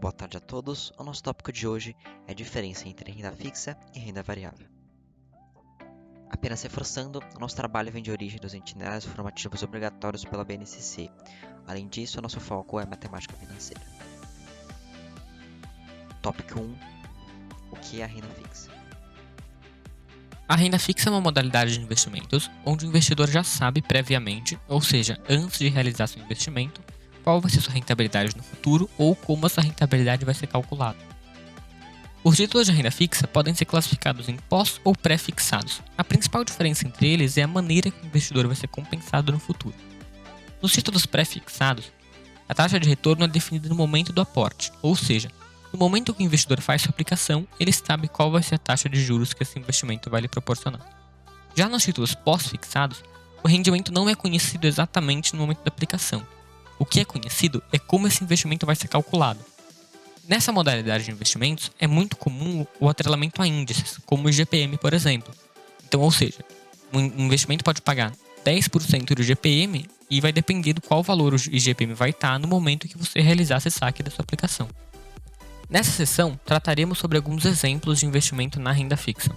boa tarde a todos. O nosso tópico de hoje é a diferença entre renda fixa e renda variável. Apenas reforçando, o nosso trabalho vem de origem dos itinerários formativos obrigatórios pela BNCC. Além disso, o nosso foco é matemática financeira. Tópico 1. O que é a renda fixa? A renda fixa é uma modalidade de investimentos onde o investidor já sabe previamente, ou seja, antes de realizar seu investimento, qual vai ser sua rentabilidade no futuro ou como essa rentabilidade vai ser calculada. Os títulos de renda fixa podem ser classificados em pós ou pré-fixados. A principal diferença entre eles é a maneira que o investidor vai ser compensado no futuro. Nos títulos pré-fixados, a taxa de retorno é definida no momento do aporte, ou seja, no momento que o investidor faz sua aplicação, ele sabe qual vai ser a taxa de juros que esse investimento vai lhe proporcionar. Já nos títulos pós-fixados, o rendimento não é conhecido exatamente no momento da aplicação. O que é conhecido é como esse investimento vai ser calculado. Nessa modalidade de investimentos, é muito comum o atrelamento a índices, como o IGPM, por exemplo. Então, ou seja, um investimento pode pagar 10% do IGPM e vai depender do qual valor o IGPM vai estar no momento que você realizar esse saque da sua aplicação. Nessa sessão, trataremos sobre alguns exemplos de investimento na renda fixa.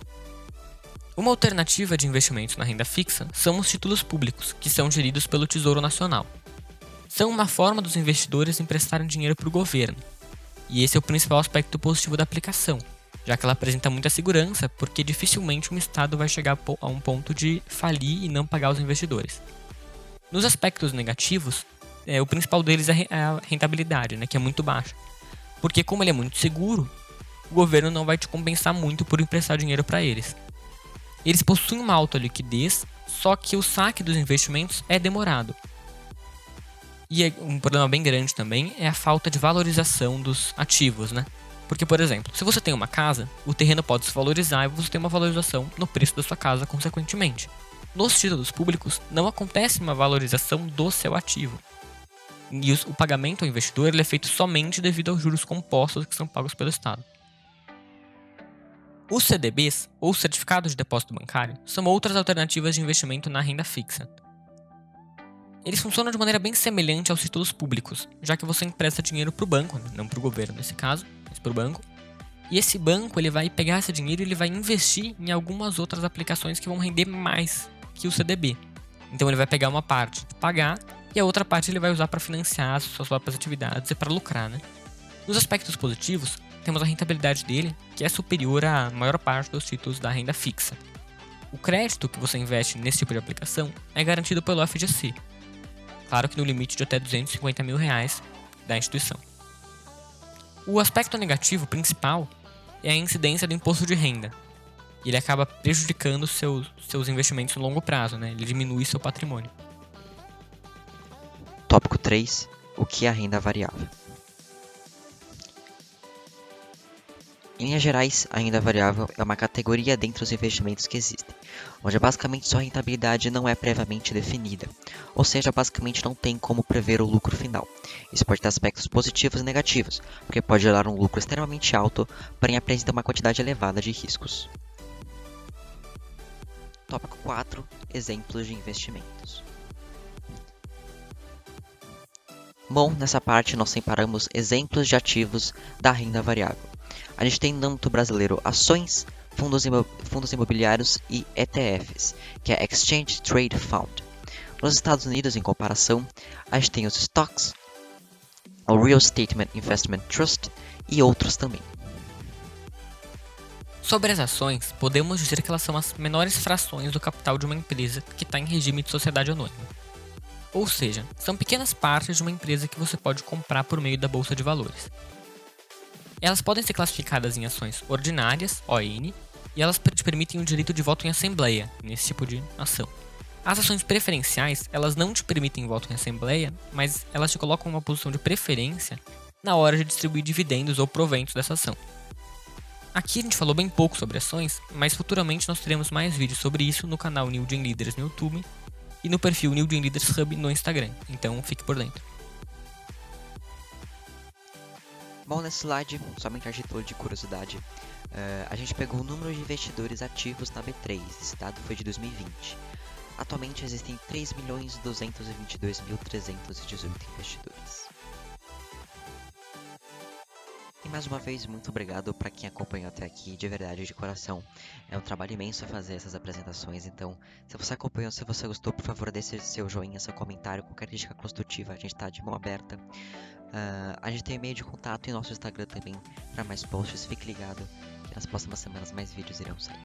Uma alternativa de investimentos na renda fixa são os títulos públicos, que são geridos pelo Tesouro Nacional. São uma forma dos investidores emprestarem dinheiro para o governo. E esse é o principal aspecto positivo da aplicação, já que ela apresenta muita segurança, porque dificilmente um Estado vai chegar a um ponto de falir e não pagar os investidores. Nos aspectos negativos, o principal deles é a rentabilidade, que é muito baixa. Porque como ele é muito seguro, o governo não vai te compensar muito por emprestar dinheiro para eles. Eles possuem uma alta liquidez, só que o saque dos investimentos é demorado. E um problema bem grande também é a falta de valorização dos ativos, Porque, por exemplo, se você tem uma casa, o terreno pode se valorizar e você tem uma valorização no preço da sua casa consequentemente. Nos títulos públicos, não acontece uma valorização do seu ativo. E o pagamento ao investidor ele é feito somente devido aos juros compostos que são pagos pelo Estado. Os CDBs, ou Certificados de Depósito Bancário, são outras alternativas de investimento na renda fixa. Eles funcionam de maneira bem semelhante aos títulos públicos, já que você empresta dinheiro para o banco, não para o governo nesse caso, mas para o banco. E esse banco ele vai pegar esse dinheiro e ele vai investir em algumas outras aplicações que vão render mais que o CDB. Então ele vai pegar uma parte para pagar e a outra parte ele vai usar para financiar as suas próprias atividades e para lucrar. Nos aspectos positivos, temos a rentabilidade dele, que é superior à maior parte dos títulos da renda fixa. O crédito que você investe nesse tipo de aplicação é garantido pelo FGC. Claro que no limite de até R$250 mil da instituição. O aspecto negativo principal é a incidência do imposto de renda. Ele acaba prejudicando seus investimentos no longo prazo, Ele diminui seu patrimônio. Tópico 3. O que é a renda variável? Em linhas gerais, a renda variável é uma categoria dentre os investimentos que existem, onde basicamente sua rentabilidade não é previamente definida, ou seja, basicamente não tem como prever o lucro final. Isso pode ter aspectos positivos e negativos, porque pode gerar um lucro extremamente alto, porém apresenta uma quantidade elevada de riscos. Tópico 4. Exemplos de investimentos. Bom, nessa parte nós separamos exemplos de ativos da renda variável. A gente tem no âmbito brasileiro ações, fundos imobiliários e ETFs, que é Exchange Trade Fund. Nos Estados Unidos, em comparação, a gente tem os stocks, o Real Estate Investment Trust e outros também. Sobre as ações, podemos dizer que elas são as menores frações do capital de uma empresa que está em regime de sociedade anônima. Ou seja, são pequenas partes de uma empresa que você pode comprar por meio da Bolsa de Valores. Elas podem ser classificadas em ações ordinárias, ON, e elas te permitem o direito de voto em assembleia, nesse tipo de ação. As ações preferenciais, elas não te permitem voto em assembleia, mas elas te colocam em uma posição de preferência na hora de distribuir dividendos ou proventos dessa ação. Aqui a gente falou bem pouco sobre ações, mas futuramente nós teremos mais vídeos sobre isso no canal New Gen Leaders no YouTube e no perfil New Gen Leaders Hub no Instagram, então fique por dentro. Bom, nesse slide, somente a título de curiosidade, a gente pegou o número de investidores ativos na B3, esse dado foi de 2020. Atualmente existem 3.222.318 investidores. E mais uma vez, muito obrigado para quem acompanhou até aqui, de verdade, de coração. É um trabalho imenso fazer essas apresentações, então, se você acompanhou, se você gostou, por favor, deixe seu joinha, seu comentário, qualquer crítica construtiva, a gente tá de mão aberta. A gente tem e-mail de contato e nosso Instagram também para mais posts, fique ligado que nas próximas semanas mais vídeos irão sair.